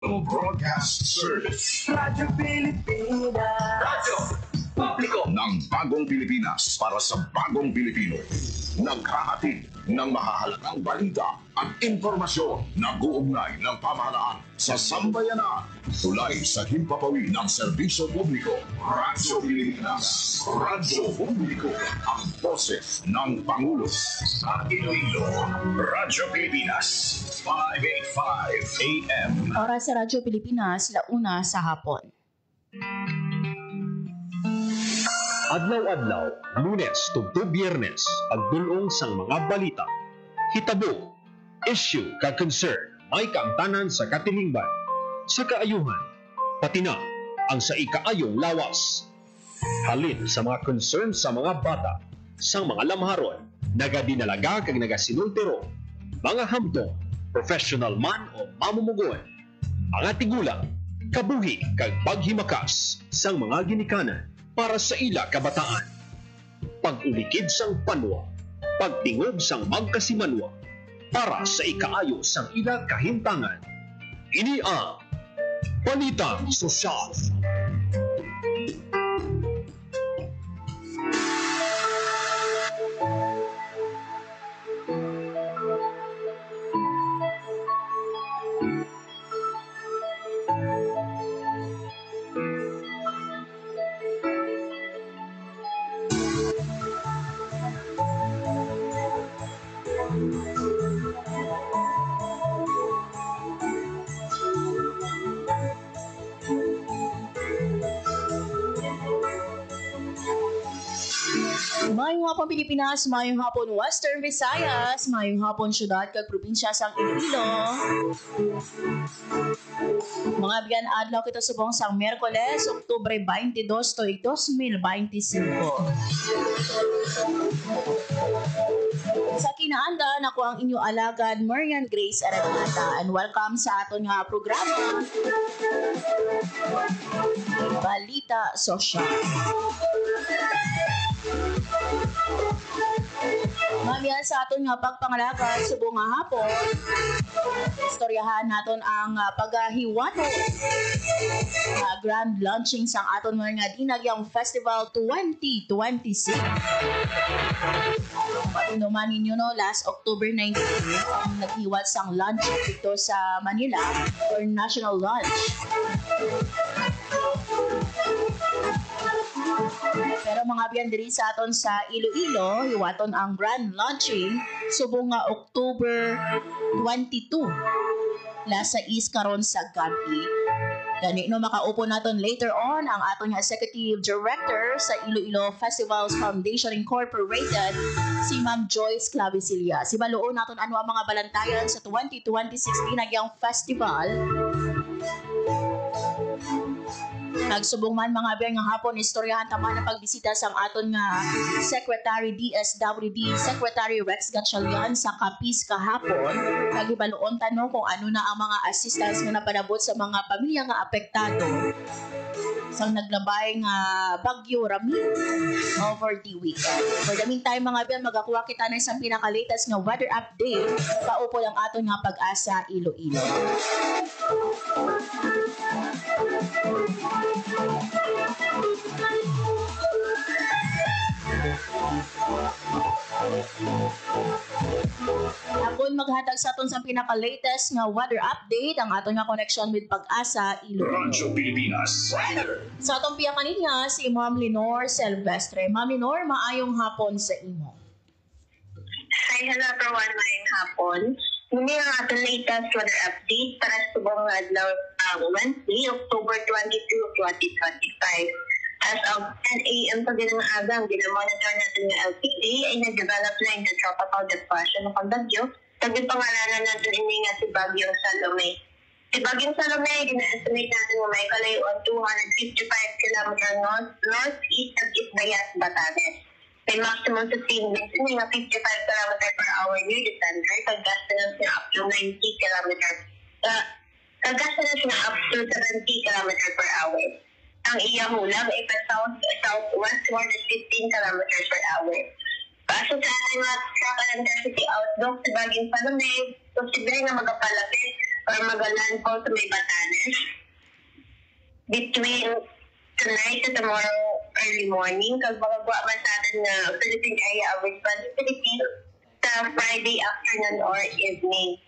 Filipino Broadcast Service. Radyo Pilipinas. Radyo Publiko ng Bagong Pilipinas para sa Bagong Pilipino. Naghahatid ng mahahalagang balita at impormasyon na guugnay ng pamahalaan sa sambayanan. Tulay sa himpapawid ng serbisyo publiko. Radyo Pilipinas. Radyo Publiko. Ang boses ng Pangulo. Sa Iloilo. Radyo Pilipinas. 585 AM. Oras sa Radyo Pilipinas, 1:00 sa hapon. Adlaw-adlaw, Lunes tugtog Biyernes, pagdulong sang mga balita. Hitabo, issue kag concern, may kaangtanan sa katilingban, sa kaayuhan, pati na ang sa ikaayong lawas. Halin sa mga concern sa mga bata, sang mga lamharon, nagadinalaga kag nagasinultiro, mga hamtong, professional man o mamumugon, mga tigulang, kabuhi kag paghimakas sang mga ginikanan para sa ila kabataan. Pag-ulikid sang panwa, pagtingog sang magkasimanwa, para sa ikaayo sang ila kahintangan. Ini ang Balitang Sosyal. Mayong hapon Pilipinas, mayong hapon Western Visayas, mayong hapon syudad kag probinsya sang Iloilo. Mga biyan adlaw kita subong sang Miyerkules, Oktubre 22, 2025. Sa kinaanda, ako ang inyo alagad, Marian Grace Aragata, and welcome sa aton nga programa, Balita Sosyal. Mamiyan sa aton nga pagpangalagad subong nga hapon, istoryahan naton ang paghiwato grand launching sang aton nga dinagyang Festival 2026. Patunuman ninyo no, last October 19 ang naghiwat sang launch dito sa Manila or national launch. Pero mga biyan diri sa aton sa Iloilo, iwaton ang grand launching subong nga October 22. Lasa is karon sa gabi. Gani no makaupo naton later on ang aton nga Executive Director sa Iloilo Festivals Foundation Incorporated, si Ma'am Joyce Clavicilla. Si baluon naton ano ang mga balantayan sa 2026 dinagyang festival. Nagsubong man mga biyan nga hapon istoryahan taman na pagbisita sang aton nga Secretary DSWD, Secretary Rex Gatchalian sa Capiz kahapon. Nagibaluon tanong kung ano na ang mga assistance nga napanabot sa mga pamilya nga apektado sang naglabay nga Bagyo Rami over the weekend. For the meantime mga biyan, magakuha kita na isang pinaka-latest nga weather update paupo lang aton nga Pag-asa Iloilo. Akon maghatag sa aton sa pinaka-latest nga weather update ang aton nga connection with Pag-asa Iloilo. Radyo Pilipinas. Sa atong piyakanin niya si Ma'am Lenore Silvestre. Ma'am Lenore, maayong hapon sa imo. Hi, hello everyone. Maayong hapon. Muli ang ating latest weather update para sa subong adlaw Wednesday, October 22, 2025. As of 10 a.m. pa din ng aga, ang ginamonitor natin ng LPA ay nag-develop na intertropical depression ng Bagyo. Tagpangalanan natin ini nga si Bagyong Salome. Si Bagyong Salome ay gina-estimate natin na may kalayuan 255 km northeast of Isbayas, Batanes. May maximum sustained winds nga 55 km per hour near the center, kag-gustiness na up to 90 km. Kag-gustiness na up to 70 km per hour. Ang iyang hulam ay pa-southwest more than 15 km per hour. Kaso sa ating mga calendar city outlook sa Bagyong Salome, posible na magpalapit or mag-landfall sa may Batanes between tonight to tomorrow early morning. Kag magagawa man sa atin na Philippine Area of Responsibility sa Friday afternoon or evening.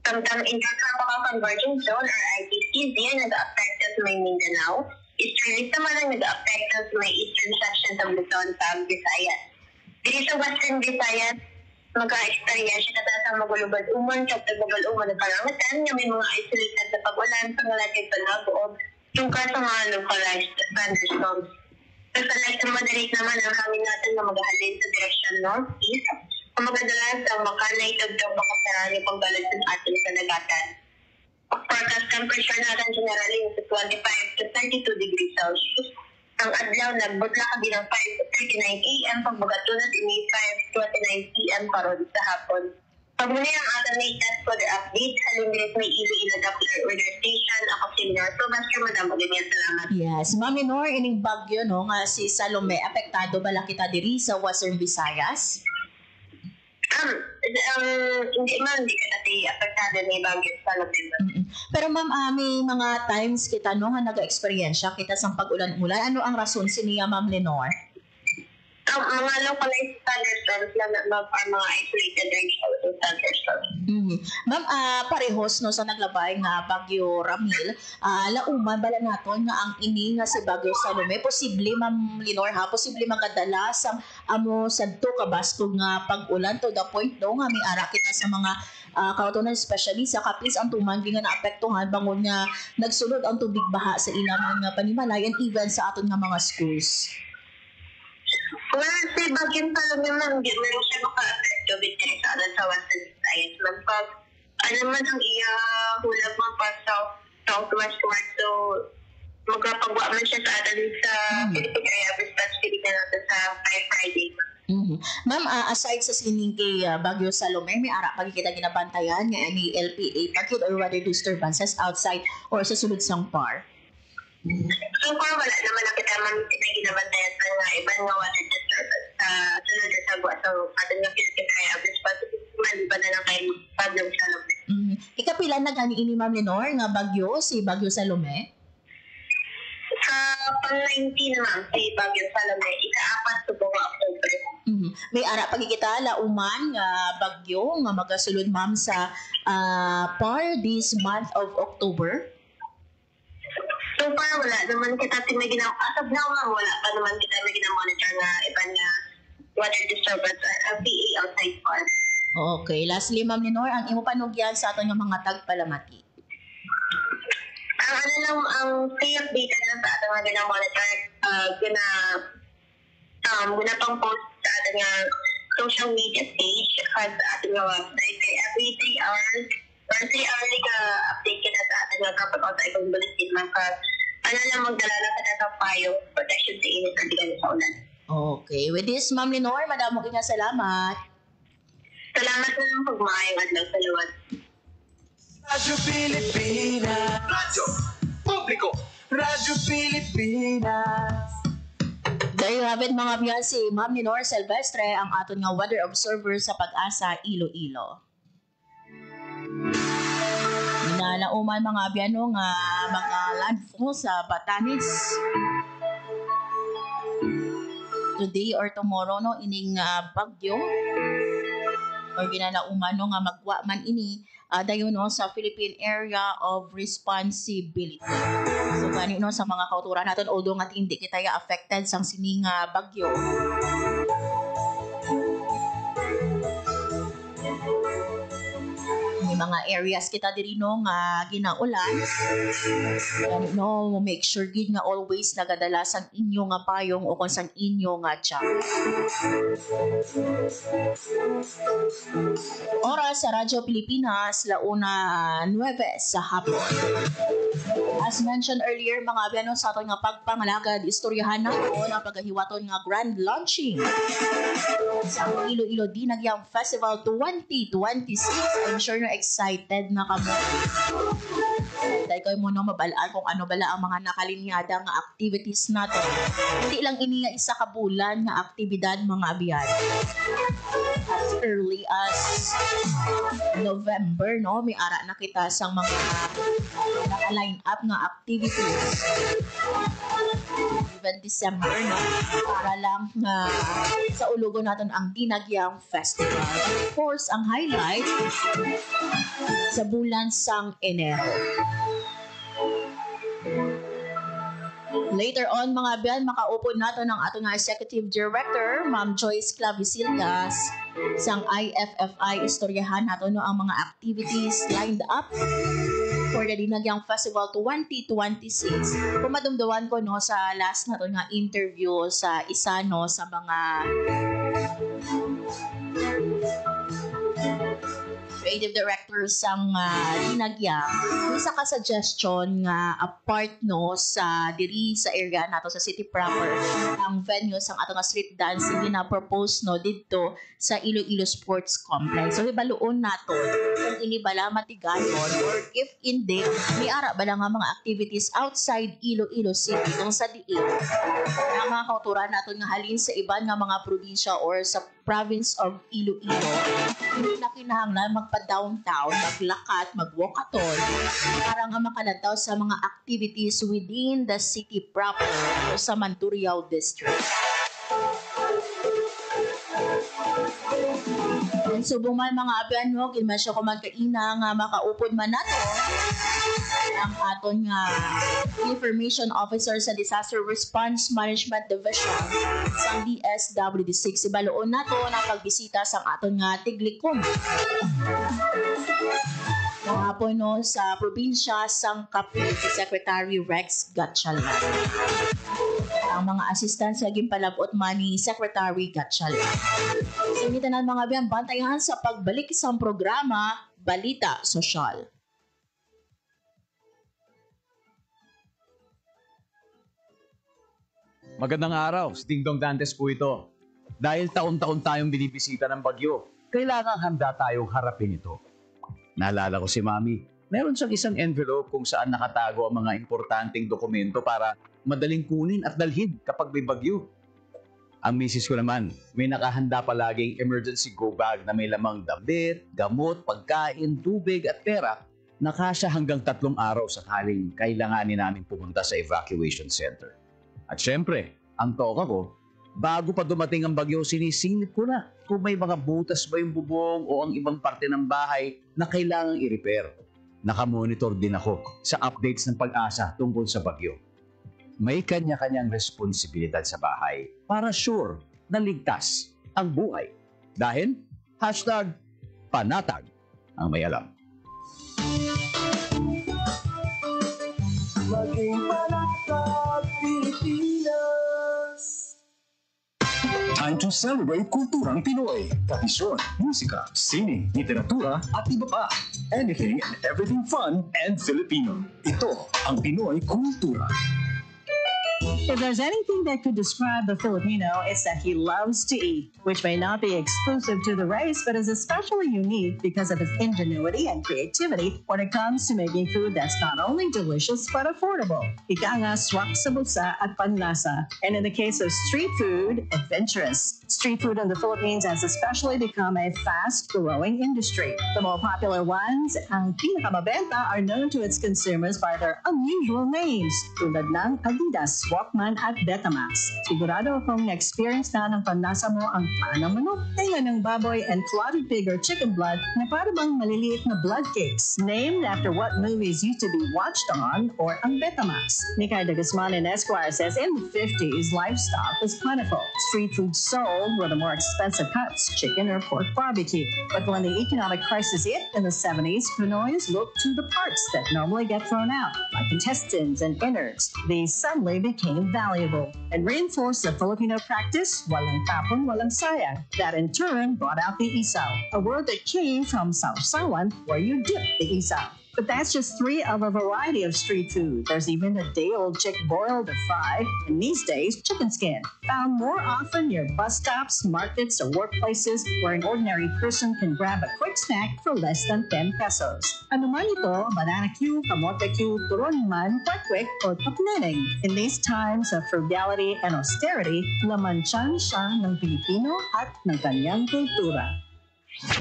Samtang Intertropical Convergence Zone or ITCZ nag-affect sa may Mindanao. Easterlies naman ang nag-affect sa may eastern section ng Luzon, Tag, Visayas. Dito sa Western Visayas, magka-experience na sa magulubad-uman, sa tagbabal-uman ng palangatan na may mga isolated na pag-ulan sa ngalatid panagoob tungkol sa mga localized thunderstorms. Sa light na moderate naman ang hangin natin na maghahalin sa direksyon northeast. Ang magadalas ang makanay tagdaw makasarali pagbalad sa ating kanagatan. Forecast temperature natin generally sa 25 to 32 degrees Celsius. Ang adlaw nagbutla ka ng 5 to 39 a.m. pagbagatulad ini 5 to 29 p.m. karon sa hapon. Pag muli ang ating latest weather update, halimbirit may Iloilo Doppler weather station. Ako si Minor Master, Madam Olivia, salamat. Yes, Ma'am Minor, ining bagyo no nga si Salome apektado bala kita diri sa Western Visayas? Hindi ka natin apektado ni bagyo sa Salome. Pero ma'am, may mga times kita no nga nag-experiensya kita sa pag-ulan-ulan. Ano ang rason siniya Ma'am Lenore? Mga localized thunderstorms lang or mga isolated regional thunderstorms. Ma'am, parehos no sa naglabay nga Bagyo Ramil, lauman bala naton nga ang ini nga si Bagyo Salome, posible Ma'am Lenore ha, posible makadala sa amo sadto kabastog nga pag-ulan to the point no nga may ara kita sa mga kautunan especially sa kapis ang tumanggi nga naapektuhan bangon nga nagsulod ang tubig baha sa ilang mga panimalay and even sa aton nga mga schools. Well, si Bagyong Salome naman, hindi meron siya maka-affect with sa Western Visayas. Pag ano man ang iya hulag mo pa southwestward, so magpapagawa man siya sa atin sa Philippine Area of Responsibility natin sa Friday. Ma'am, aside sa sining kay Bagyo Salome, may ara pag kita ginabantayan nga ni LPA pagkid or weather disturbances outside or sa sulod sang par? So far, wala naman na kita ginabantayan sa mga ibang nga water disturbance sa sunod na sagwa. So, atin nga Philippine Area of Responsibility, maliban na lang kay Bagyong Salome. Ikapila na gani ini Ma'am Lenore nga bagyo, si Bagyo Salome? Sa pang-19 naman, si Bagyong Salome, ika-4 to buong October. May ara pagkikita lauman nga bagyo nga magasulod ma'am sa par this month of October? So far, wala naman kita may as of now, wala pa naman kita may ginamonitor na iba na water disturbance or LPA outside par. Okay. Lastly, Ma'am Lenore, ang imo panugyan sa aton nga mga tagpalamati. Ang safe data na sa ating mga ginamonitor, guna pang post sa ating social media page at sa ating website. Kaya every 3 hours, or 3 hours ka-update ka na sa ating tropical cyclone bulletin. Ano lang magdala na sa datang payo, protection sa init at digan sa ulan. Okay. With this, Ma'am Lenore, madamo kanya salamat. Salamat na lang pag maayong adlaw sa luwan. Radyo Pilipinas. Radyo Publiko. Radyo Pilipinas. There you have it mga biyan, si Ma'am Lenore Silvestre, ang aton nga weather observer sa Pag-asa, Iloilo. Minalauman mga biyan nga mag-landfall sa Batanes today or tomorrow no ining bagyo or ginalauman no nga magwa man ini dayon no sa Philippine Area of Responsibility. So gani no sa mga kauturan naton although nga hindi kita affected sang sining bagyo. May mga areas kita diri no nga ginaulan. Gani no make sure gid nga always nagadala sang inyo nga payong o kung sang inyo nga tiyak. Oras sa Radyo Pilipinas, 1:09 sa hapon. As mentioned earlier, mga biyanon sa aton nga pagpangalagad, istoryahan naton ang paghiwaton nga grand launching sa Iloilo Dinagyang Festival 2026. I'm sure na excited na kamo. Dahil kayo muna mabalaan kung ano bala ang mga nakalinyada nga activities natin. Hindi lang ini nga isa ka bulan nga aktibidad mga abiyan. As early as November, no? May ara na kita sa mga naka-line up nga activities. Even December, no? Para lang sa ulugon natin ang Dinagyang Festival. Of course, ang highlight sa bulan sang Enero. Later on, mga biyan, makaupod nato ng ato nga Executive Director, Ma'am Joyce Clavisillas, sang IFFI, istoryahan nato no ang mga activities lined up for the Dinagyang Festival 2026. Kung madumduan ko no sa last nato nga interview sa isa no sa mga creative directors sang Dinagyang, isa ka suggestion nga apart no sa diri sa area nato sa city proper ang venue sang ato nga street dancing gina-propose no didto sa Iloilo Sports Complex. So ibaluon nato kung ini bala matigayon or if hindi may ara bala nga mga activities outside Iloilo City kung sa diin nga mga kauturan nato nga halin sa iban nga mga probinsya or sa province of Iloilo. Hindi na kinahanglan magpa-downtown, maglakat, mag-walkathon para nga makalantaw sa mga activities within the city proper o sa Mandurriao District. Kung subong man mga abyan mo, ginmasya ko magkaina nga makaupod man nato ang aton nga Information Officer sa Disaster Response Management Division sa DSWD6. Ibaloon nato na pagbisita sa aton nga Tiglikom. Kahapon no, sa probinsya sang Capiz, si Secretary Rex Gatchalian. Ang mga assistants naging palabot man ni Secretary Gatchalian. Sinitan ng mga biyan, bantayan sa pagbalik sa programa Balita Sosyal. Magandang araw, si Ding Dong Dantes po ito. Dahil taon-taon tayong binibisita ng bagyo, kailangang handa tayong harapin ito. Naalala ko si Mami, meron siyang isang envelope kung saan nakatago ang mga importanteng dokumento para madaling kunin at dalhin kapag may bagyo. Ang misis ko naman, may nakahanda palaging emergency go bag na may lamang damit, gamot, pagkain, tubig at pera na kasya hanggang 3 araw sakaling kailanganin namin pumunta sa evacuation center. At syempre, ang toka ko, bago pa dumating ang bagyo, sinisinip ko na kung may mga butas ba yung bubong o ang ibang parte ng bahay na kailangang i-repair. Nakamonitor din ako sa updates ng Pag-asa tungkol sa bagyo. May kanya-kanyang responsibilidad sa bahay para sure na ligtas ang buhay. Dahil #panatag ang may alam. Maging panatag, Pilipinas. Time to celebrate kulturang Pinoy. Tradisyon, musika, sining, literatura at iba pa. Anything and everything fun and Filipino. Ito ang Pinoy Kultura. If there's anything that could describe the Filipino, it's that he loves to eat, which may not be exclusive to the race, but is especially unique because of his ingenuity and creativity when it comes to making food that's not only delicious but affordable. Ika nga, swak sa bulsa at panlasa. And in the case of street food, adventurous. Street food in the Philippines has especially become a fast-growing industry. The more popular ones, ang pinakamabenta, are known to its consumers by their unusual names, tulad ng Adidas, Walkman at Betamax. Sigurado akong na-experience na ng panlasa mo ang panang manok, tenga ng baboy, and clotted pig or chicken blood na para bang maliliit na blood cakes, named after what movies used to be watched on, or ang Betamax. Mikay de Guzman in Esquire says in the 50s, livestock was plentiful. Street food sold were the more expensive cuts, chicken or pork barbecue. But when the economic crisis hit in the 70s, Pinoys looked to the parts that normally get thrown out, like intestines and innards. These suddenly became valuable and reinforced the Filipino practice, walang tapon, walang sayang. That in turn brought out the isaw, a word that came from sausawan, where you dip the isaw. But that's just 3 of a variety of street food. There's even a day-old chick boiled or fried, and these days, chicken skin, found more often near bus stops, markets, or workplaces where an ordinary person can grab a quick snack for less than 10 pesos. Ano man ito, banana cue, kamote cue, turon man, kwek-kwek, or pakneneng. In these times of frugality and austerity, laman siya ng Pilipino at ng kanyang kultura.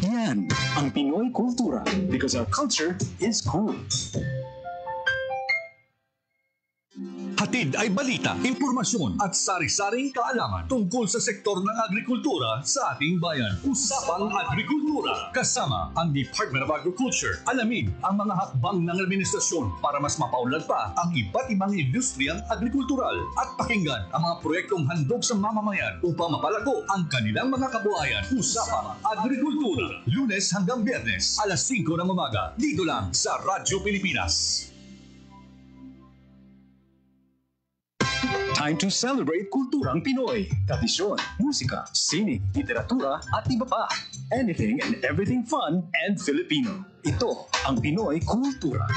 Yan ang Pinoy kultura because our culture is cool. Hatid ay balita, impormasyon at sari-saring kaalaman tungkol sa sektor ng agrikultura sa ating bayan. Usapang Agrikultura kasama ang Department of Agriculture. Alamin ang mga hakbang ng administrasyon para mas mapaunlad pa ang iba't ibang industriyang agrikultural at pakinggan ang mga proyektong handog sa mamamayan upang mapalago ang kanilang mga kabuhayan. Usapang Agrikultura, Lunes hanggang Biyernes, alas 5 ng umaga, dito lang sa Radyo Pilipinas. Time to celebrate kulturang Pinoy. Tradisyon, musika, sining, literatura at iba pa. Anything and everything fun and Filipino. Ito ang Pinoy kultura.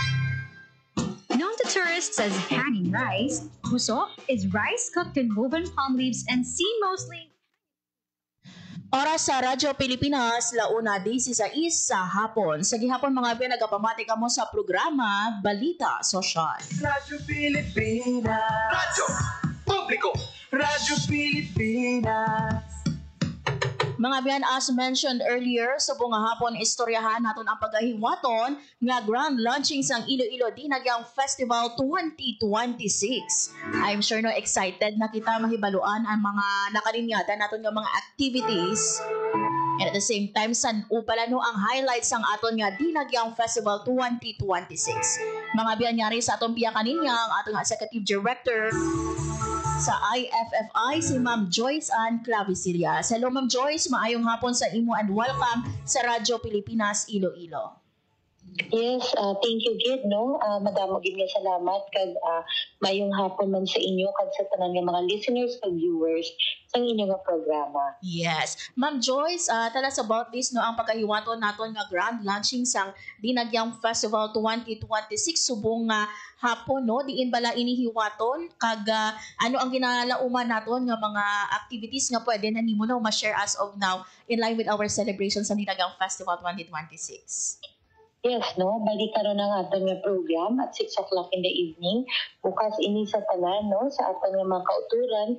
Known to tourists as hanging rice, puso is rice cooked in woven palm leaves and seen mostly. Oras sa Radyo Pilipinas, launa 16 sa hapon. Sa gihapon mga biyan, nagapamati ka mo sa programa Balita Sosyal. Radyo Pilipinas. Radyo Publiko. Radyo Pilipinas. Mga biyan, as mentioned earlier, subong nga hapon istoryahan naton ang pagahiwaton nga grand launching sang Iloilo Dinagyang Festival 2026. I'm sure no excited na kita mahibaluan ang mga nakalinyada naton nga mga activities. And at the same time, san upala no ang highlights sang aton nga Dinagyang Festival 2026. Mga biyan nyari sa atong biya kaninya ang atong Executive Director sa IFFI, si Ma'am Joyce Ann Clavicilla. Hello Ma'am Joyce, maayong hapon sa imo and welcome sa Radyo Pilipinas Iloilo. Yes, thank you gid no. Madamo gid nga salamat kag mayong hapon man sa inyo kag sa tanan nga mga listeners kag viewers sa inyong nga programa. Yes. Ma'am Joyce, tell us about this no ang pagkahiwaton naton nga grand launching sang Dinagyang Festival 2026 subong nga hapon no diin bala inihiwaton kag ano ang ginalauman naton nga mga activities nga pwede na nimo no ma-share as of now in line with our celebration sa Dinagyang Festival 2026. Yes, no? Balik karon ang aton nga program at 6 o'clock in the evening. Bukas ini sa tanan, no? Sa aton nga mga kauturan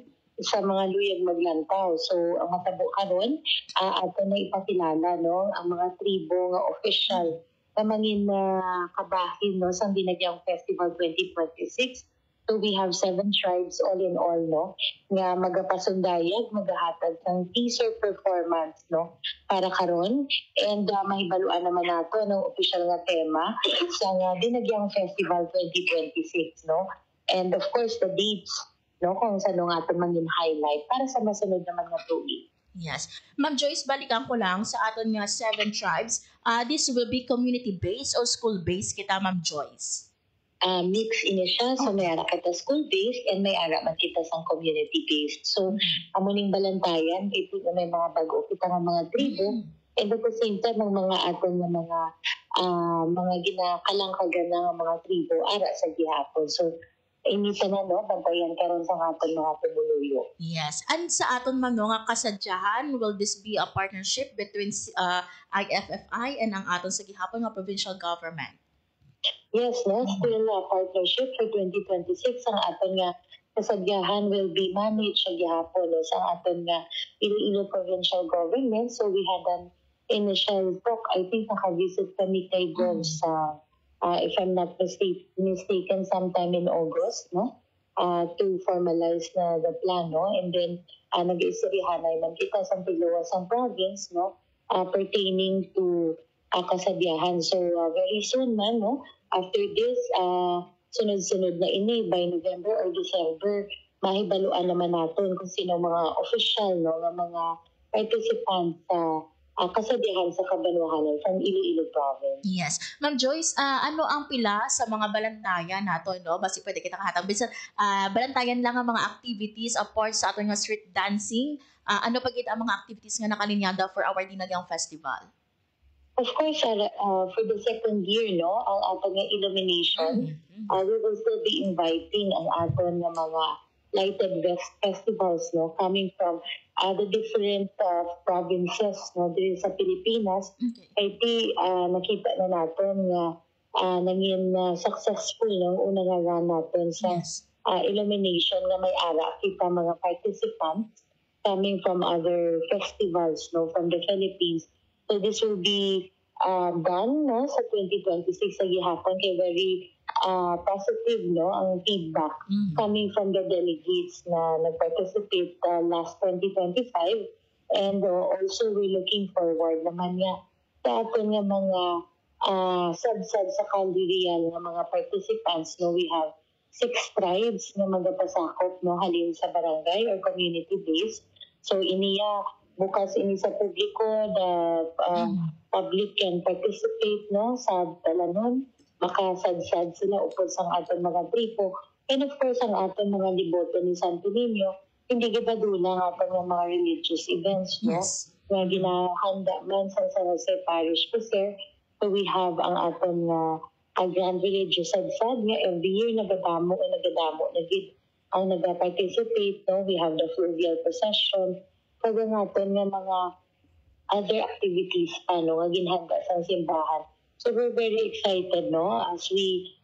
sa mga luyag maglantaw. So, ang matabo karon, aton na ipakilala, no? Ang mga tribo nga official na mangin na kabahin, no? Sa Dinagyang Festival 2026. So, we have 7 tribes all in all, no? Nga magapasundayag, magahatag ng teaser performance, no? Para karon and mahibaluan naman nato ng official nga tema sa Dinagyang Festival 2026, no? And of course, the dates, no? Kung saan nga ito mangin highlight para sa masunod naman nga tuig. Yes. Ma'am Joyce, balikan ko lang sa aton nga 7 tribes. This will be community-based or school-based kita, Ma'am Joyce? Mix ini siya. So, may ara kita school-based and may ara man kita sa community-based. So, amuning balantayan, ito may mga bago kita nga mga tribo. And at the same time, ang mga aton nga mga ginakalang-kagan nga mga tribo ara sa gihapon. So, inisa na, no? Bantayan karon sa aton mga tumuluyo. Yes. And sa aton man nga kasadyahan, will this be a partnership between IFFI and ang aton sa gihapon nga provincial government? Yes, no? Still partnership for 2026 ang aton nga kasadyahan will be managed sa gihapon no? Sa aton nga Iloilo Provincial Government. So we had an initial talk. I think naka-visit kami kay Gov sa, if I'm not mistaken, sometime in August, no? To formalize na the plan, no? And then nag-isirihanay man kita sa Piluwas ang province, no? Pertaining to kasadyahan. So very soon man, no? After this, sunod-sunod na ini by November or December, mahibaluan naman natin kung sino mga official, no, ng mga participants sa kasadyahan sa Kabanwahanan from Iloilo Province. Yes. Ma'am Joyce, ano ang pila sa mga balantayan nato, no? Basi pwede kita kahatang. Bisan, balantayan lang ang mga activities apart sa ato nga street dancing. Ano pagit ang mga activities nga nakalinyada for our Dinagyang Festival? Of course, for the second year, no, ang aton nga illumination, we will still be inviting ang aton nga mga lighted festivals, no, coming from the different provinces, no, dito sa Pilipinas. Kaya nakita na natin nga naging successful ng unang nga run natin sa illumination nga may ara kita mga participants coming from other festivals, no, from the Philippines. So this will be done no sa 2026 sa gihapon kay very positive no ang feedback coming from the delegates na nag-participate last 2025 and also we're looking forward naman nga sa aton nga mga sad-sad sa Calderian nga mga participants no we have 6 tribes na magapasakop no halin sa barangay or community based so iniya bukas ini sa publiko the public can participate no sa talanon makasadsad sila upod sa aton mga tripo and of course ang aton mga liboto ni Santo Niño hindi gipadula ang aton mga religious events no nga ginahanda man sa San Jose Parish kasi so we have ang aton a grand religious sadsad nga every year nagadamo na gid ang nag-participate no we have the fluvial procession kada natin nga mga other activities nga ginhanda sa simbahan. So we're very excited no as we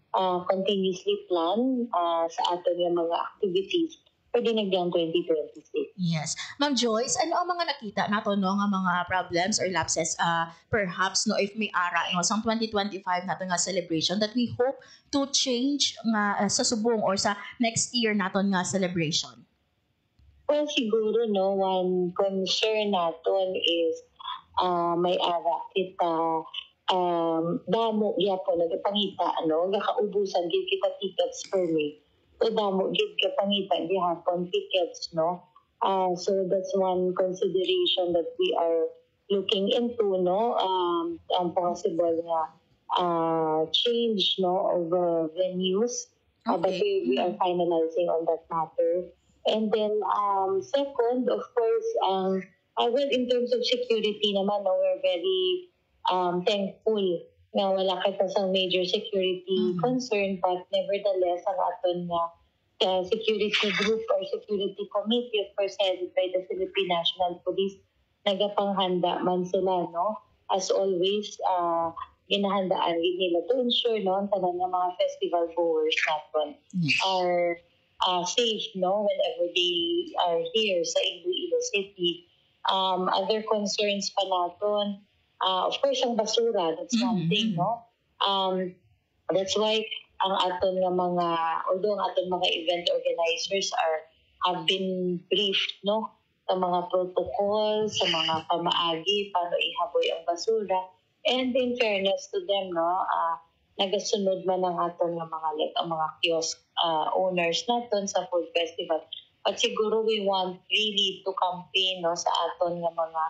continuously plan sa aton nga mga activities for the Dinagdang 2026. Yes. Ma'am Joyce, ano ang mga nakita nato no nga mga problems or lapses perhaps no if may ara no sa 2025 nato nga celebration that we hope to change nga sa subong or sa next year naton nga celebration? Well, siguro, no, one concern natin is may ara kita damo gyapon nagpangita gakaubusan gid kita tickets per week. So damo gid kapangita gyapon tickets no. So that's one consideration that we are looking into no ang possible nga change no of venues. But we are finalizing on that matter. And then, second, of course, well, in terms of security naman, no, we're very thankful na wala kita sa major security concern, but nevertheless, ang aton nga security group or security committee, of course, headed by the Philippine National Police, nagapanghanda man sila, no? As always, ginahandaan nila to ensure, no, ang tanan ng mga festival goers natin are safe no whenever they are here sa Iloilo City. Other concerns pa natin, of course ang basura, that's one thing no. That's why ang aton nga mga although ang aton mga event organizers have been briefed no sa mga protocol, sa mga pamaagi paano ihaboy ang basura, and in fairness to them no nagasunod man ang aton nga mga ang mga kiosk owners naton sa food festival. But siguro we want really to campaign no sa aton nga mga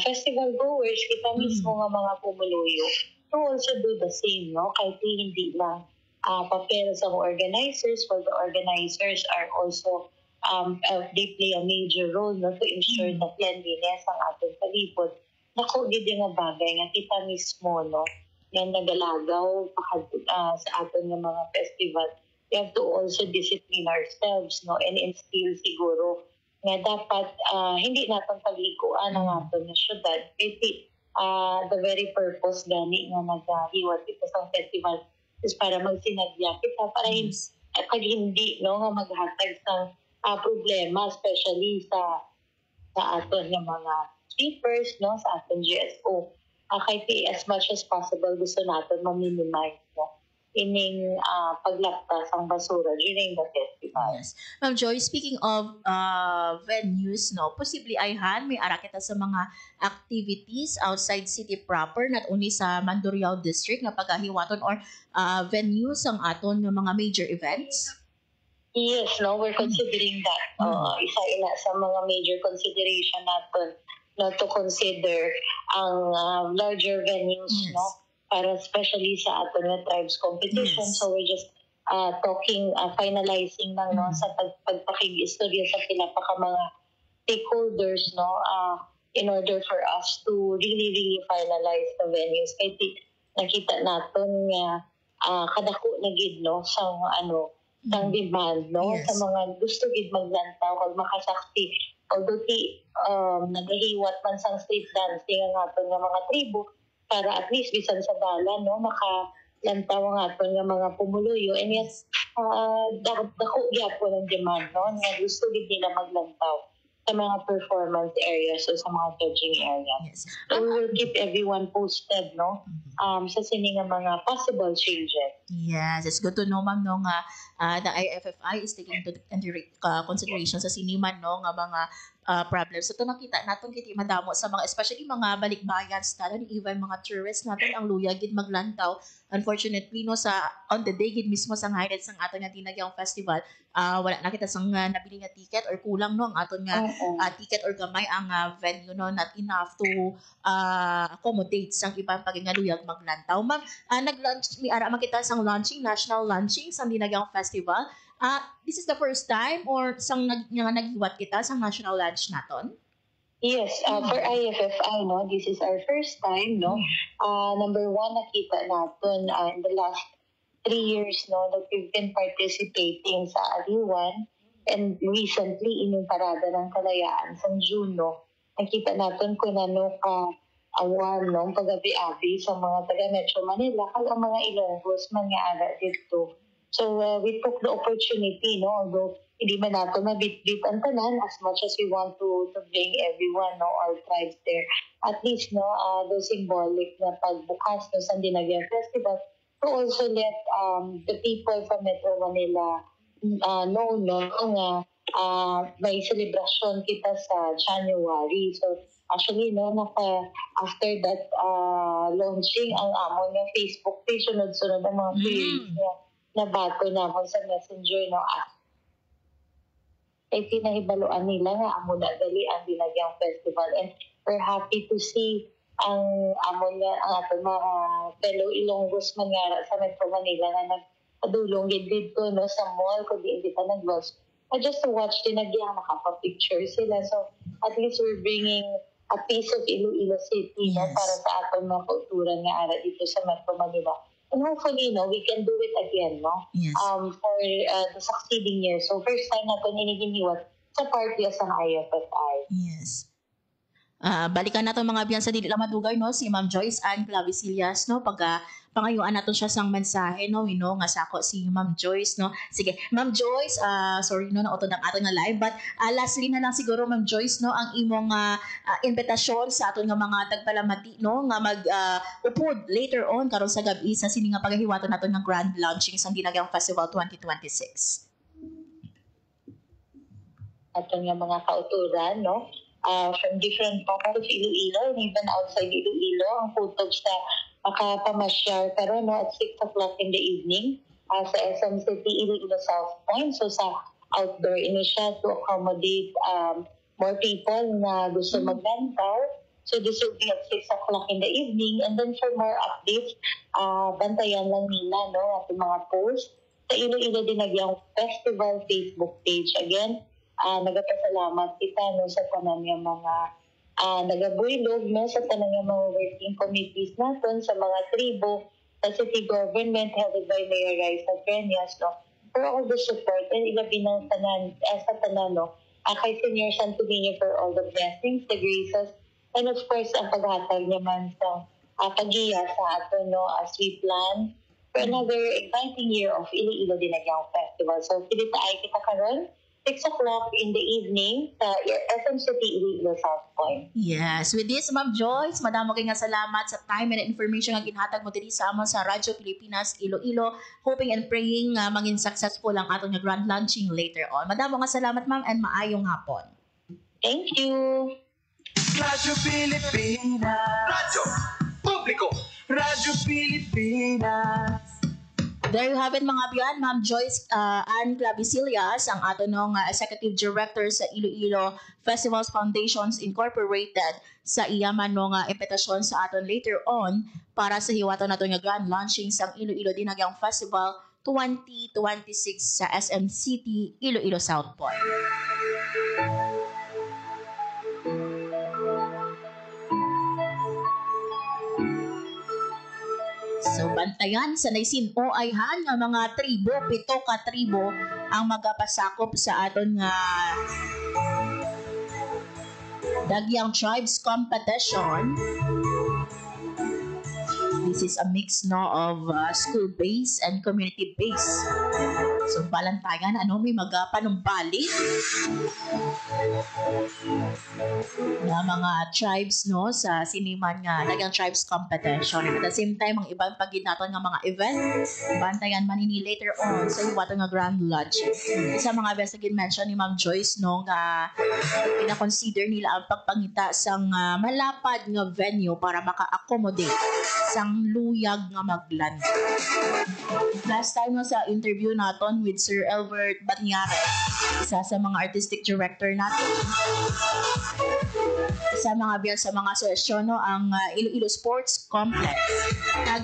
festival goers kita mismo nga mga pumuluyo to also do the same no kahit hindi lang papel sa organizers, for the organizers are also they play a major role no to ensure the cleanliness ang aton palibot. Nako gid nga bagay nga kita mismo no nga nagalagaw sa aton nga mga festival. We have to also discipline ourselves no and instill siguro nga dapat hindi natin paliguan ang aton nga syudad. The very purpose gani nga naghiwat ito sa festival is para magsinadya kita para hindi no nga maghatag sa problema especially sa aton nga mga keepers no sa aton GSO. Kahit as much as possible gusto natin ma-minimize no ining paglaptas ang basura during the festival. Yes. Ma'am Joy, speaking of venues, no, possibly ayhan may ara kita sa mga activities outside city proper, not only sa Mandurriao district nga pagahiwaton or venues ang aton nga mga major events? Yes, no, we're considering that. Isa ina sa mga major consideration natin no to consider ang larger venues no para especially sa aton nga tribes competition. So we're just talking finalizing lang no sa pagpakig-istorya sa pila pa ka mga stakeholders no in order for us to really finalize the venues kay nakita naton nga kadako na gid no sa sang demand no sa mga gusto gid maglantaw kag makasaksi although nagahiwat man sang street dancing ang aton nga mga tribo para at least bisan sa dalan no makalantaw ang aton nga mga pumuluyo and yes dako gyapon ang demand no nga gusto gid nila maglantaw sa mga performance areas o sa mga judging areas. Yes. So we will keep everyone posted, no? Sa sining mga possible changes. Yes, it's good to know, ma'am, no, nga the IFFI is taking into consideration sa siniman, no, nga mga problems. So, ito nakita natin kiti madamo sa mga, especially mga balikbayans natin, even mga tourists natin, ang luya gid maglantaw. Unfortunately, no, on the day gid mismo sa highlights ng aton nga Dinagyang Festival, wala na kita sang nabili nga ticket or kulang, no, ang aton nga ticket or gamay ang venue, no, not enough to accommodate sang ibang pagingaluyag maglantaw. Ma'am, nag-launch, may ara makita sang launching, national launching sa Dinagyang Festival. This is the first time or sang naghiwat kita sa national launch naton? Yes, for IFFI, no, this is our first time, no. Number one, nakita natin in the last 3 years, no, that we've been participating sa Aliwan, and recently inyong Parada ng Kalayaan sa June, no. Nakita natin kung ano awan, no, pag-abi-abi sa mga taga Metro Manila, kag ang mga Ilonggos man nga ara dito. So we took the opportunity, no, although hindi man nato mabit-bit ang tanan as much as we want to bring everyone, no, our tribes there. At least, no, the symbolic na pagbukas, no, sa Dinagyang Festival to also let the people from Metro Manila know, no, nga may celebration kita sa January. So actually, no, after that launching ang amon ng Facebook page, sunod-sunod ang mga queries na bato na ako sa Messenger, no, ay pinahibaluan nila nga amo na gali ang Dinagyang Festival, and we're happy to see ang amon nga ang ato mga fellow Ilonggos man nga sa Metro Manila na nagpadulong dito, no, sa mall kung di pa nag-launch. Just to watch Dinagyang, makapapicture sila. So at least we're bringing a piece of Iloilo City, no, para sa ato mga kultura nga ara dito sa Metro Manila. And hopefully, no, we can do it again, no? Yes. For the succeeding years. So first time natin iniginiwat sa party as ang IFFI. Yes. Balikan nato mga biyan sa dili lang madugay, no, si Ma'am Joyce Ann Clavisillas, no, pag pangayuan nato siya sang mensahe, no, nga sako si Ma'am Joyce, no. Sige, Ma'am Joyce, sorry, no, nautod ang ato nga live, but lastly na lang siguro, Ma'am Joyce, no, ang imong invitasyon sa aton nga mga tagpalamati, no, nga upod later on karon sa gabi sa sini nga pagahiwaton naton nga grand launching sa Dinagyang Festival 2026. Aton nga mga kauturan, no, from different parts of Iloilo and even outside Iloilo, ang footage na makapamasyar karon, no, at 6 o'clock in the evening sa SM City Iloilo South Point. So sa outdoor ini siya to accommodate more people na gusto maglantaw. So this will be at 6 o'clock in the evening, and then for more updates, bantayan lang nila, no, at mga posts sa Iloilo Dinagyang Festival Facebook page. Again, nagpasalamat kita, no, sa tanan nga mga nagabuylog, no, sa tanan nga mga working committees natin, sa mga tribo, sa city government headed by Mayor Raisa Peñas, no, for all the support, and ilabi ng tanan, sa tanan, no, kay Senior Santorini for all the blessings, the graces, and of course, ang paghatag naman sa pag-iya sa ato, no, as we plan for another exciting year of Iloilo Dinagyang Festival. So, pilita ay kita karon 6 o'clock in the evening sa SM City Iloilo South Point. Yes, with this, Ma'am Joyce, madamo kay nga salamat sa time and information nga ginhatag mo diri sa amon sa Radyo Pilipinas Iloilo. Hoping and praying maging successful ang aton nga grand launching later on. Madamo nga salamat, Ma'am, and maayong hapon. Thank you. Radyo Pilipinas. Radyo Publiko. Radyo Pilipinas. There you have it, mga biyan. Ma'am Joyce Ann Clavisillas, ang ato nung Executive Director sa Iloilo Festivals Foundations Incorporated, sa iyaman nung impetasyon sa aton later on para sa hiwaton nato nga grand launching sa Iloilo Dinagyang Festival 2026 sa SM City, Iloilo South Point. So, bantayan sa naisin o ayhan nga mga tribo, 7 ka tribo ang magapasakop sa aton nga Dagyang Tribes Competition. This is a mix, no, of school-based and community-based. So balantayan may magapanumbalik na mga tribes sa siniman nga nagang tribes competition. At the same time, ang ibang paginaton nga mga event, bantayan manini later on sa iwato nga Grand Lodge. Isa mga best again mention ni Ma'am Joyce nga pinakonsider nila ang pagpangita sang malapad nga venue para maka-accommodate sang luyag nga magland. Last time sa interview naton with Sir Albert Banyares, isa sa mga artistic director natin, sa mga sesyon ang Iloilo Sports Complex.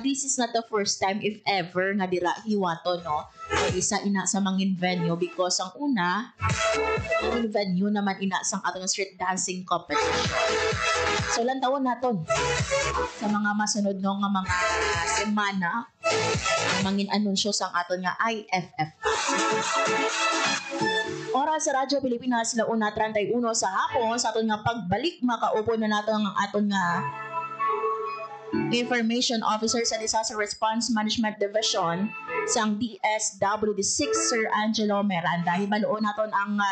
This is not the first time if ever nga dira hiwato isa ina sa mangin venue because ang una ang venue naman ina sang atong street dancing competition. So lantawon naton sa mga masunod nga mga semana mangin anunsyo sang aton nga IFF. Oras sa Radyo Pilipinas, 1:31 sa hapon, sa aton nga pagbalik makaupo na nato ang aton nga Information Officer sa Disaster Response Management Division sang DSWD6 Sir Angelo Miranda. Hibaloon naton ang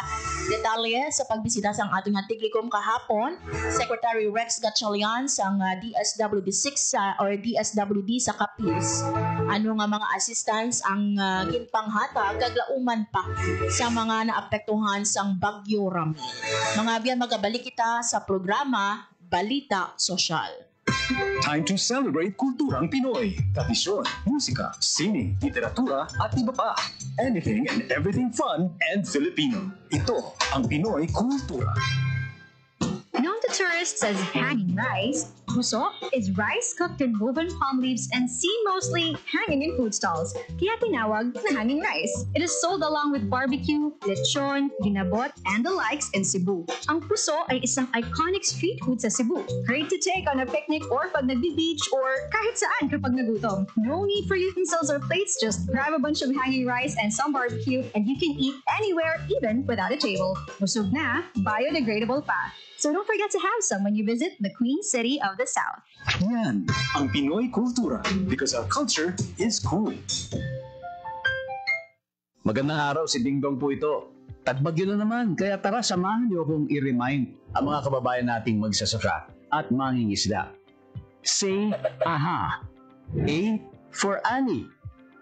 detalye sa pagbisita sang ating Tiglikom kahapon. Secretary Rex Gatchalian sang DSWD6 or DSWD sa Capiz. Ano nga mga assistance ang ginpanghatag kaglauman pa sa mga naapektuhan sang Bagyo Ramil. Mga biyan magabalik kita sa programa Balita Sosyal. Time to celebrate kulturang Pinoy. Tradisyon, musika, sining, literatura at iba pa. Anything and everything fun and Filipino. Ito ang Pinoy Kultura. Known to tourists as hanging rice, puso is rice cooked in woven palm leaves and seen mostly hanging in food stalls, kaya tinawag na hanging rice. It is sold along with barbecue, lechon, ginabot, and the likes in Cebu. Ang puso ay isang iconic street food sa Cebu. Great to take on a picnic or pag nagbi-beach or kahit saan kapag nagutom. No need for utensils or plates, just grab a bunch of hanging rice and some barbecue and you can eat anywhere, even without a table. Busog na, biodegradable pa. So don't forget to have some when you visit the Queen City of the South. Yan ang Pinoy Kultura because our culture is cool. Magandang araw, si Dingdong po ito. Tagbagyo na naman, kaya tara samahan niyo akong i-remind ang mga kababayan nating magsasaka at mangingisda. Say aha. A for ani.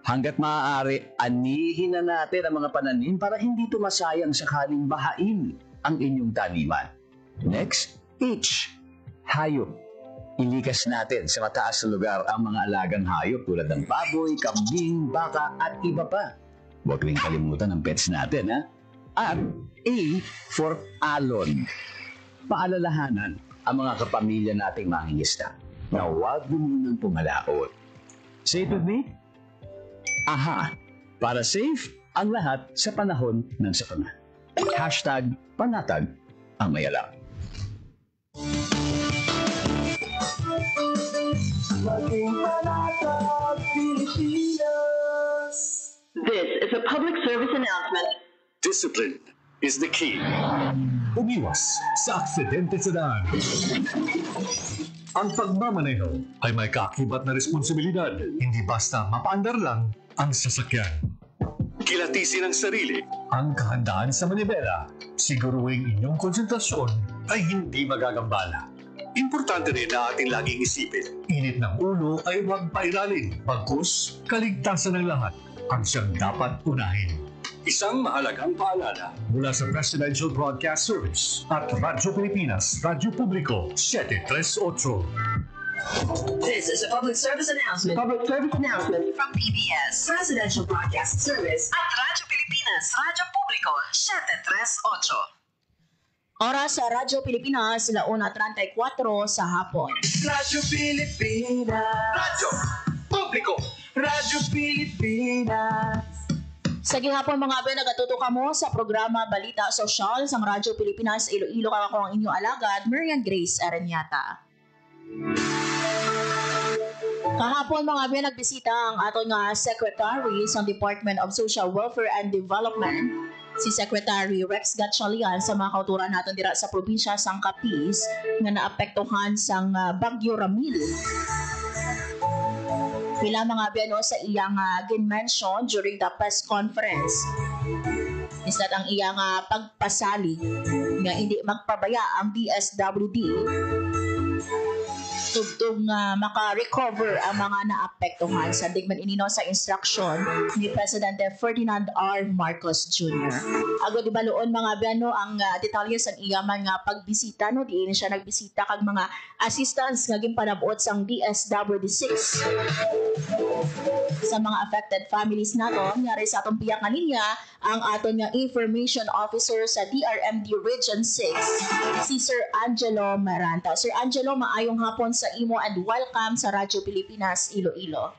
Hanggat maaari, anihin na natin ang mga pananim para hindi tumasayang sakaling bahain ang inyong taniman. Next, H. Hayop. Ilikas natin sa mataas na lugar ang mga alagang hayop tulad ng baboy, kambing, baka at iba pa. Huwag rin kalimutan ang pets natin, ha? At A for alon. Paalalahanan ang mga kapamilya nating mangingisda na huwag munang pumalaot. Say it with me? Aha. Para safe ang lahat sa panahon ng sakuna. Hashtag panatag ang mayalang. Maging panatag, Pilipinas. This is a public service announcement. Discipline is the key. Umiwas sa aksidente sa daan. Ang pagmamaneho ay may kaakibat na responsibilidad. Hindi basta mapaandar lang ang sasakyan. Kilatisin ang sarili. Ang kahandaan sa manibela. Siguruing inyong konsentrasyon ay hindi magagambala. Importante rin na ating laging isipin. Init ng ulo ay huwag pairaling. Bagkus, kaligtasan ng lahat ang siyang dapat unahin. Isang mahalagang paalala mula sa Presidential Broadcast Service at Radyo Pilipinas, Radyo Publiko, 738. This is a public service announcement. Public service announcement from PBS, Presidential Broadcast Service at Radyo Pilipinas, Radyo Publiko, 738. Oras sa Radyo Pilipinas, 1:34 sa hapon. Radyo Pilipinas. Radyo Publiko. Radyo Pilipinas. Sa gihapon mga ben, nagatutuka mo sa programa Balita Sosyal sa Radyo Pilipinas. Iloilo ka ako ang inyong alagad, Marian Grace Aranyata. Kahapon mga ben, nagbisita ang aton nga Secretary sa Department of Social Welfare and Development, si Secretary Rex Gatchalian, sa mga kauturan natin dira sa probinsya sang Capiz nga naapektuhan sang Bagyo Ramil. Pila mga biyano sa iyang gin-mention during the press conference is that ang iyang pagpasali nga hindi magpabaya ang DSWD tugtog nga maka-recover ang mga naapektuhan sa digman inino sa instruction ni Presidente Ferdinand R. Marcos Jr. Agod ibaluon mga biyano ang detalye sa iya mga pagbisita no diin siya nagbisita kag mga assistants nga ginpanabuot sang DSWD 6 sa mga affected families naton nyari sa atong piyak nga linya ang aton nga information officer sa DRMD Region 6 si Sir Angelo Maranta. Sir Angelo, maayong hapon sa imo and welcome sa Radyo Pilipinas Iloilo.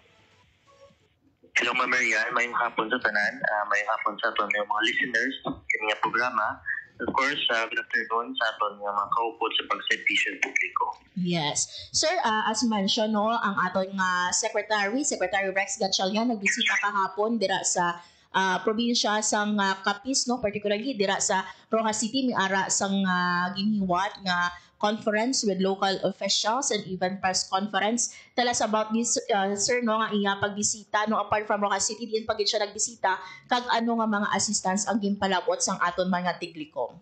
Hello, Ma'am Marian. Mayong hapon sa tanan. Mayong hapon sa aton ng mga listeners kanyang programa. Of course, good afternoon sa aton ng mga kaupod sa pagservisyo publiko. Yes. Sir, as mentioned, no, ang aton nga Secretary Rex Gatchalian, nagbisita kahapon dira sa probinsya sang Capiz, no, particularly dira sa Rojas City, miara sang ginhiwat nga conference with local officials and even press conference. Tell us about this, sir, no, nga iya pagbisita, no, apart from Rojas City, diyan pagid siya nagbisita, kag ano nga mga assistance ang ginpalabot sang aton mga tiglikom.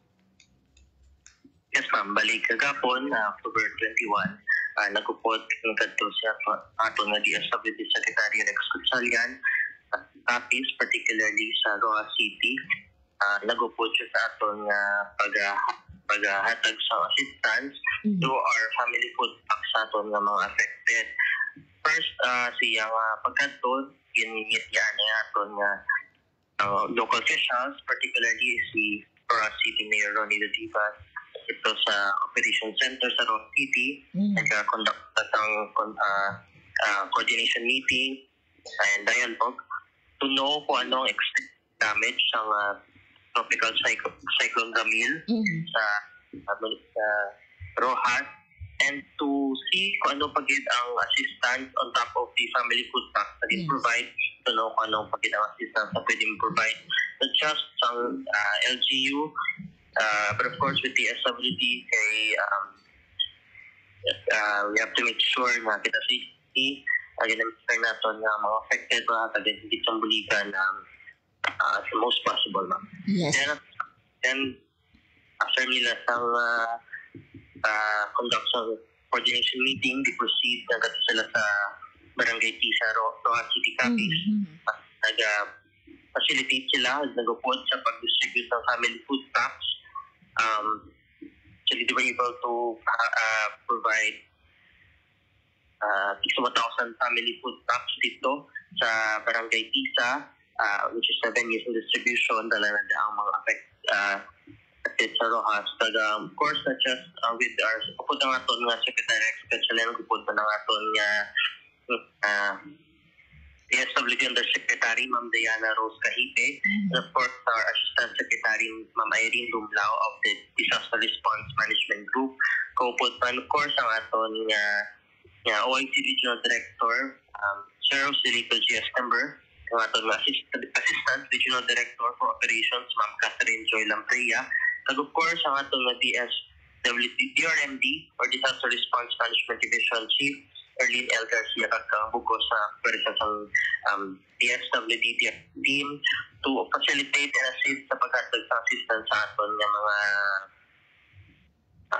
Yes, ma'am. Balik kagapon, October 21, nagupod ng kadto siya aton nga DSWD Secretary Rex Gatchalian, Capiz, particularly sa Rojas City. Nagupod siya sa aton nga paghatag sa assistance to our family food packs sa aton nga mga affected. First, siya pagkatod, ginitiyaan niya aton nga local officials, particularly si Rojas City Mayor Ronnie Ladivas, ito sa Operation Center sa Rojas City, nagka-conduct ng coordination meeting and dialogue to know kung anong extent damage ng tropical cyclone Gamil sa Rojas, and to see kung ano pagid ang assistance on top of the family food packs na provide, to know kung anong pagid ang assistance na pwedeng provide not just sa LGU, but of course with the SWD kay we have to make sure na kita safety ginamit natin ng mga affected mga taga-higit sa buligan as most possible, ma'am. Yes. Then after nila sang conduct sa coordination meeting, they proceed na sila sa Barangay T sa Rojas City, Capiz. Nag-facilitate sila, nag-upod sa pag-distribute ng family food packs. Actually, they were able to provide 1,000 family food packs dito sa Barangay Tisa, which is 7 years in distribution, dala na ang mga affected sa Rojas. But of course, not just with our upod ng aton nga Secretary Rex Gatchalian, upod pa ng aton nga DSWD Undersecretary Ma'am Diana Rose Cahipe, and of course our Assistant Secretary Ma'am Irene Dumlao of the Disaster Response Management Group. Kaupod pa of course ang aton nga OIC Regional Director Sir Rosilito G. Estember, ang aton nga Assistant Regional Director for Operations Ma'am Catherine Joy Lamprea, kag of course ang aton nga DRMD or Disaster Response Management Division Chief Erlene L. Garcia kag bugos sa personal DSWD team to facilitate and assist sa paghatag sa assistance sa aton nga mga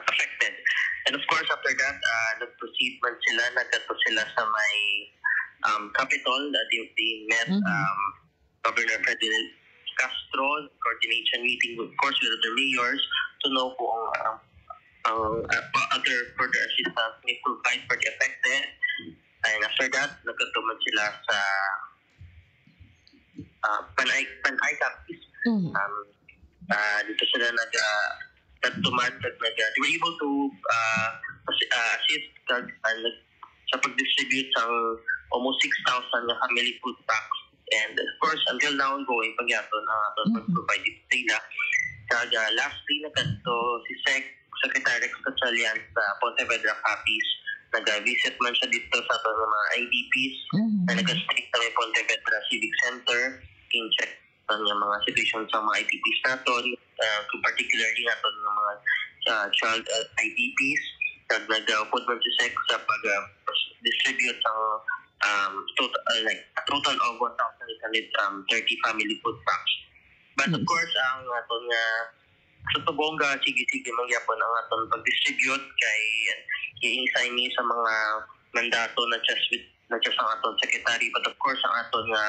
affected. And of course, after that, nag-proceed man sila, nagkato sila sa may capital. They met Governor Ferdinand Castro, coordination meeting, of course, with other mayors to know kung other further assistance may provide for the affected. And after that, nagkato man sila sa Panay Capiz. Dito sila they were able to assist sa pag-distribute ng almost 6,000 na family food packs. And of course, until now, ongoing pagyaton ang aton pag-provide dito nila. Kaya lastly, nagkanto si Secretary Rex Gatchalian sa Pontevedra Capiz. Nag-visit man siya dito sa aton mga IDPs na nag-stay sa may Pontevedra Civic Center in check ng mga situation sa mga IDPs naton, particularly naton ng mga child IDPs. Nag-upod man si SEC sa pag-distribute ng a total of 1,830 family food packs. But of course, ang aton nga sa tubongga, sige-sige mangyapon ang aton pag-distribute kay i-insign ni sa mga mandato na just ang aton secretary, but of course ang aton nga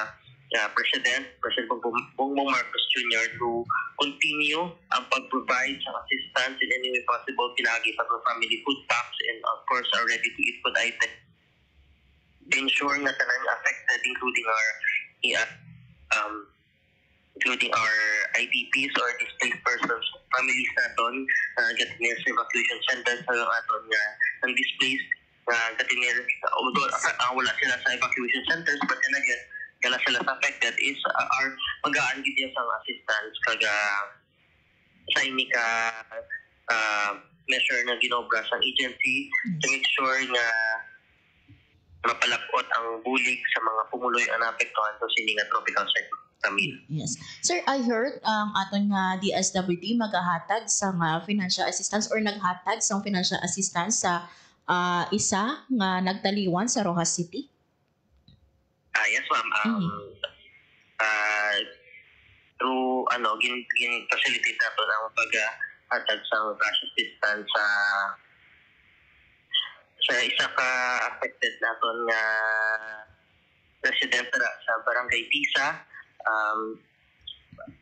President Bongbong Marcos Jr. to continue ang pag-provide sa assistance in any way possible pinagi sa family food packs and of course our ready-to-eat food items to ensure na tanan affected including our IDPs or displaced persons families naton get near sa evacuation centers sa aton nga ang displaced get near although wala sila sa evacuation centers but then again kala sila affected is our magaan gid sa assistance kaga sa ini ka measure na ginobra sa agency to make sure na mapalakot ang bulig sa mga pumuloy ang naapektuhan sa sini nga tropical cyclone. Yes. Sir, I heard ang aton nga DSWD maghahatag sa financial assistance or naghatag sa financial assistance sa isa nga nagtaliwan sa Rojas City. Yes, ma'am. Through gin-facilitate nato ang paghatag sa cash assistance sa isa ka affected naton nga resident sa Barangay Tisa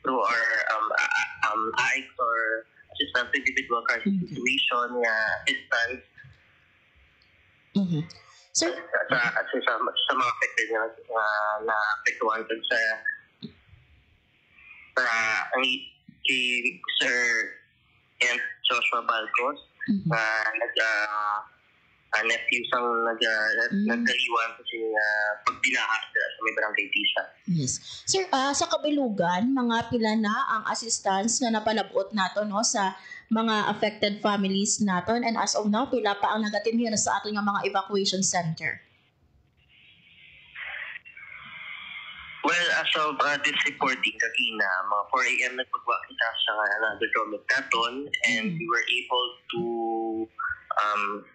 through our AIC or Assistance to Individual Crisis Situation nga assistance. Sir, sa mga affected na apektuhan sa ang Sir and Joshua Balcos nephew sang nagdaliwan sa pagbinaha sa may Barangay Tisa. Yes. Sir, sa kabilugan, mga pila na ang assistance na napalabot nato no sa mga affected families naton and as of now pila pa ang nagatindihan sa aton nga mga evacuation center? Well, as of this reporting kagina, mga 4 a.m. nagpagwa kita sa nagdodromit naton and we were able to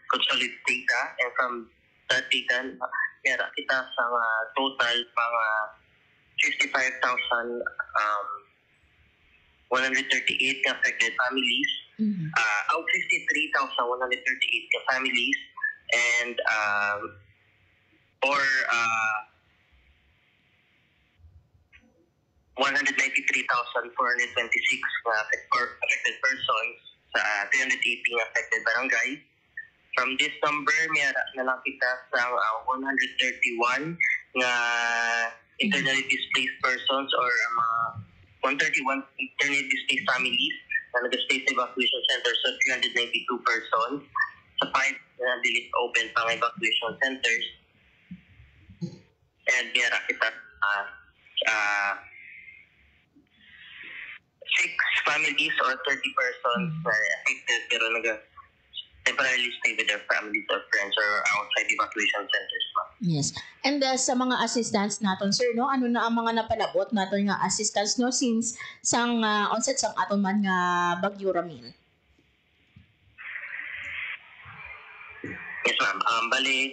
consolidate data and from that data meron kita sa total pang 55,138 affected families. Out 53,138 families and or 193,426 affected persons sa 318 affected barangay. From this number, mayroon na lang kita sa 131 nga internally displaced persons or 131 internally displaced families na nag-stay sa evacuation centers so 392 persons. Sa 5 na delete open pang evacuation centers. And mayroon kita 6 families or 30 persons na affected pero temporarily stay with their families or friends or outside evacuation centers. Yes. And sa mga assistance naton sir, no, ano na ang mga napalabot naton nga assistance no since sang onset sang aton man nga Bagyo Ramil? Yes, ma'am. Bali,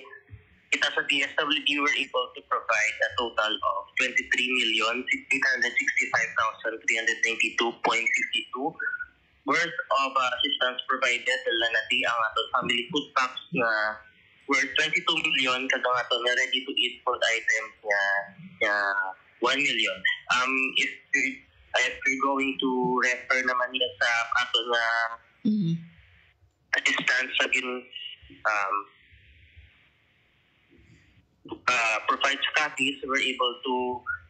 kita sa DSWD were able to provide a total of 23,865,392.52 worth of assistance provided dala nati ang aton family food packs na worth 22 million kadang aton na ready to eat food items nga 1 million. If we're going to refer naman nila sa aton na assistance sa provide sa copies, we're able to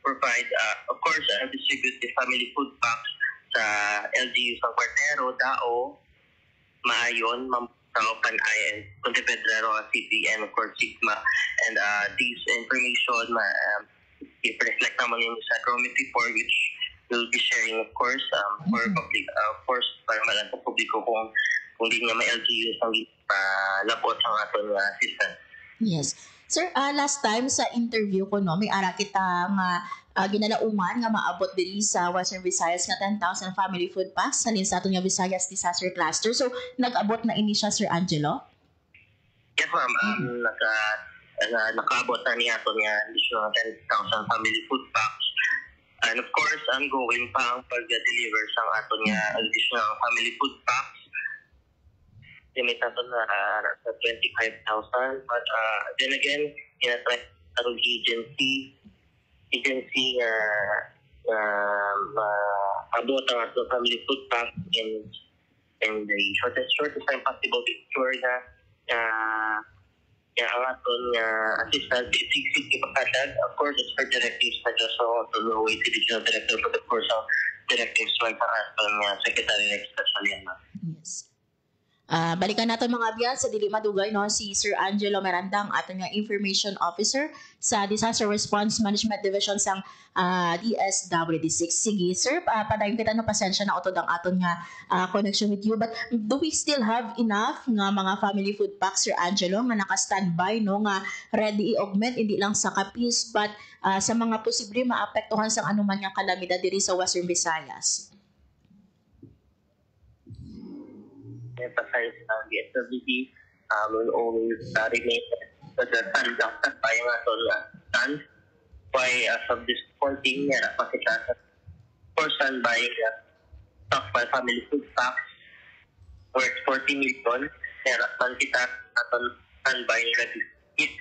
provide of course distribute the family food packs sa LGU San Cuartero, Dao, Maayon, Mamtao, Panay, Pontevedra, City, and of course Sigma. And these information i-reflect naman yung sa Gromit report which we'll be sharing of course for public, of course para malang sa publiko kung di nga may LGU ang labot ang aton assistance. Yes. Sir, last time sa interview ko no, may ara kita nga ginalauman nga maabot diri sa Western Visayas nga 10,000 family food packs sa sa aton nga Visayas Disaster Cluster. So nag-abot na ini siya Sir Angelo? Yes ma'am, nakaabot na niya ito niya additional 10,000 family food packs. And of course, ongoing pa ang pag-deliver sa ato niya additional family food packs. Limit nato na sa 25,000. But then again, tinatry ang agency abot ang ato family food pack in the shortest time possible to ensure na ang aton assistant is ipakatag. Of course, it's for directives na just so to the way to regional director, but of course, ang directives man sa aton Secretary Rex Gatchalian. Yes. Balikan natin mga biyan sa dili madugay no si Sir Angelo Miranda ang aton nga information officer sa Disaster Response Management Division sang DSWD6. Sige sir, padayon kita no pasensya na utod ang aton nga connection with you, but do we still have enough nga mga family food packs, Sir Angelo, nga naka-standby no nga ready i-augment hindi lang sa Capiz but sa mga posible maapektuhan sang anuman nga kalamidad diri sa Western Visayas? Emphasize the SWD will always remain as a stand-up by ang aton stand. Why as of this reporting, napakita for standby stockpile family food packs worth 40 million. Man kita aton standby ready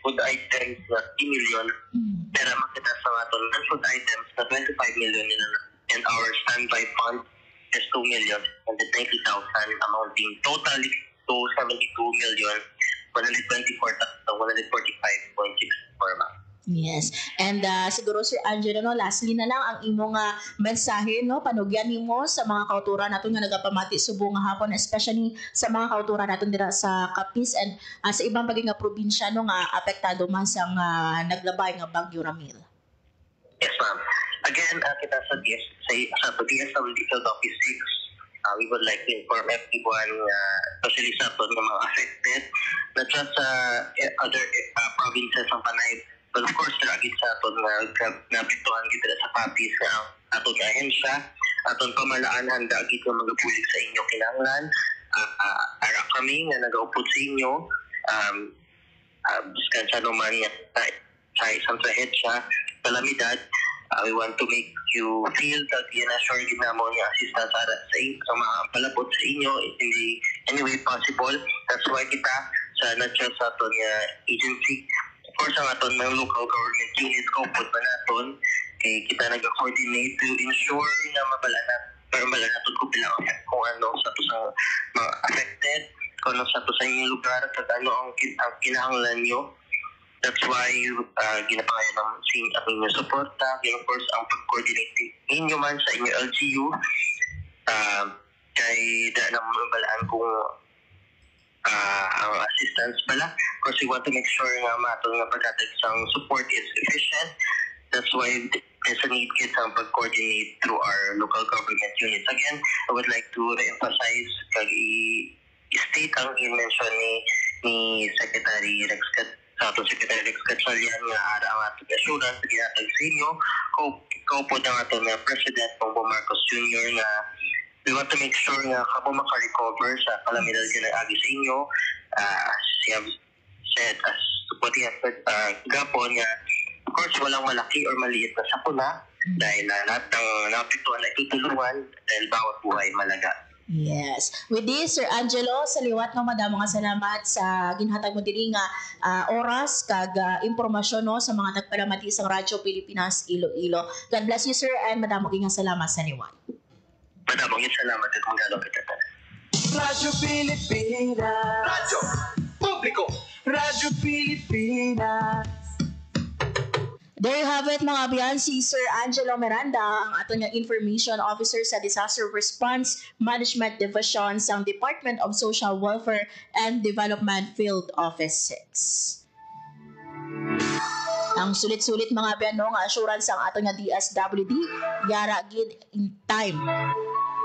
food items na 3 million. Pero makita sa aton non-food items na 25 million and our standby fund is 2,190,000, amounting totally to 72,124,145.64. Yes. And siguro Sir Angelo no, lastly na lang ang imong mensahe no panugyan nimo sa mga kauturan naton nga nagapamati subong nga hapon, especially sa mga kauturan naton dira sa Capiz and sa ibang bagay nga probinsya no nga apektado man sa naglabay nga Bagyo Ramil. Yes, ma'am. Again, kita sa DSWD Field Office 6, we would like to inform everyone, especially sa aton ng mga affected, not just sa other provinces ng Panay, but of course, lagi sa aton napituhan kita sa Capiz na aton ahensya, aton pamalaan handa kita magapulik sa inyo kinahanglan, ara kami na nagaupod sa inyo, buskan sa naman sa isang ahensya, kalamidad. We want to make you feel that i-assure ginamo niya assistance sa mga palabot sa inyo in the any way possible. That's why kita sa not just sa aton agency, of course ang aton mga local government units kaupod pa naton, kita nag-coordinate to ensure na mabala naton kung ano sa to sa mga affected, kung ano sa to sa inyong lugar, at ano ang kinahanglan nyo. That's why ginapangayon ng inyong suporta, of course, ang pag-coordinate ninyo man sa inyong LGU, kay daan ang mabalaan kung ang assistance bala. Of course, we want to make sure nga matong nga pagkatag sang support is efficient. That's why there's a need kit ang pag-coordinate through our local government units. Again, I would like to re-emphasize kag i-state ang i-mention ni Secretary Rex sa ato Secretary Rex Gatchalian nga ara ang ating assurance ginatag sa inyo. Kaupod ang ating President Bongbong Marcos Jr. nga we want to make sure nga kamo maka-recover sa kalamidad ginag-agi sa inyo. As you have said, as supporting gapon nga, of course, walang malaki or maliit na sakuna dahil lahat ng napituan ay tutulungan dahil bawat buhay malaga. Yes. With this, Sir Angelo, sa liwat ng madamo nga salamat sa ginhatag mo diri nga oras kag impormasyon no sa mga nagpalamati sa Radyo Pilipinas Iloilo. God bless you, sir, and madamo nga salamat sa liwat. Madamo nga salamat at magalo kita. Radyo Pilipinas. Radyo Publiko. Radyo Pilipinas. There you have it mga biyan, si Sir Angelo Miranda, ang ato nga Information Officer sa Disaster Response Management Division sa Department of Social Welfare and Development Field Office 6. Ang sulit-sulit mga biyan no, nga assurance ang ato nga DSWD, yara gid in time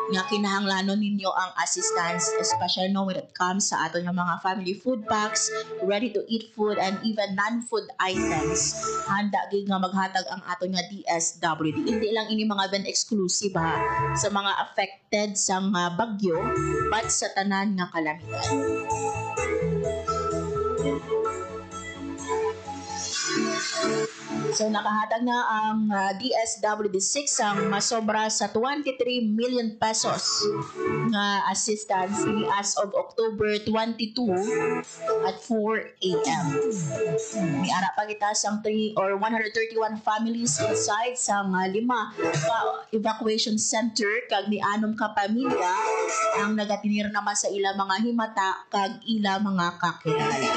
nga kinahanglanon ninyo ang assistance, especially no when it comes sa ato nga mga family food packs, ready to eat food, and even non-food items. Handa gid nga maghatag ang ato nga DSWD. Hindi lang ini mga event exclusive ha sa mga affected sa bagyo, but sa tanan nga kalamidad. So nakahatag na ang DSWD6 ang masobra sa 23 million pesos nga assistance as of October 22 at 4 a.m. May ara pa kita sang 131 families inside sang 5 evacuation center kag ni anom ka pamilya ang nagatinir naman sa ila mga himata kag ila mga kakilala.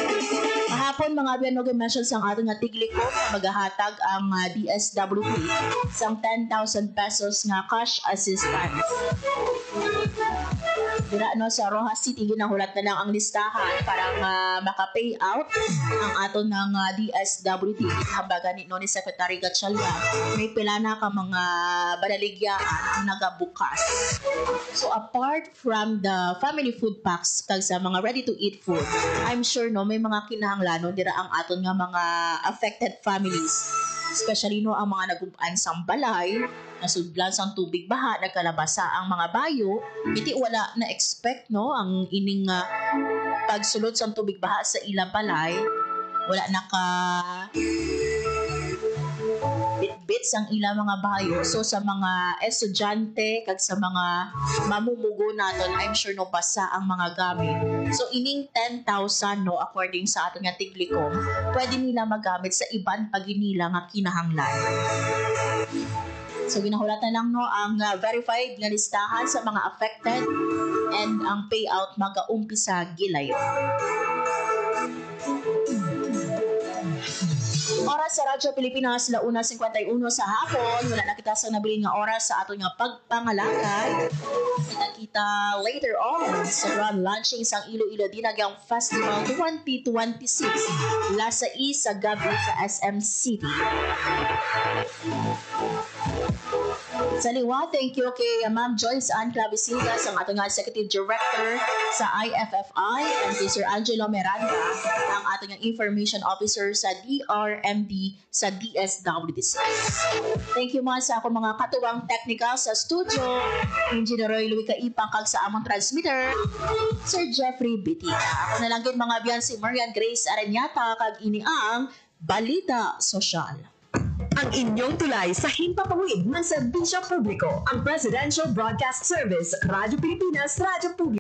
Kahapon mga biyanog mention sang ato nga tigliko magahatag ang DSWD sang 10,000 pesos nga cash assistance. Dira no sa Rojas City ginahulat na lang ang listahan para maka-pay out ang ato ng DSWD. Hambagan ni Secretary Gatchalian may pila na ka mga banaligyaan nagabukas. So apart from the family food packs kag sa mga ready to eat food, I'm sure no may mga kinahanglanon dira ang aton nga mga affected families. Especially no ang mga nagubaan sang balay, nasudlan sang tubig baha, nagkalabasa ang mga bayo, iti wala na expect no ang ining pagsulod sang tubig baha sa ilang balay, wala naka bit sang ilang mga bayo. So sa mga estudyante kag sa mga mamumugo naton, I'm sure no basa ang mga gamit. So ining 10,000 no according sa aton nga tiglikom, pwede nila magamit sa iban paginila nga kinahanglan. So ginahulatan lang no ang verified nga listahan sa mga affected and ang payout magaumpisa gilayo. Oras sa Radyo Pilipinas, 1:51 sa hapon. Wala na kita sa nabiling nga oras sa ato nga pagpangalakad. Kita later on sa grand launching sang Iloilo Dinagang Festival 2026 lasa sa gabi sa SM City. Sa liwa, thank you kay Ma'am Joyce Ann Clavisillas, ang ato nga Executive Director sa IFFI, and kay Sir Angelo Miranda, ang ato nga Information Officer sa DRMD sa DSWD6. Thank you man sa akong mga katuwang technical sa studio, Engineer Roy Louie Kaipang kag sa among transmitter, Sir Jeffrey Bitika. Ako na lang din mga biyan si Marian Grace Areñata kag ini ang Balita Sosyal. Ang inyong tulay sa himpapawid ng serbisyo publiko, ang Presidential Broadcast Service, Radyo Pilipinas, Radyo Publiko.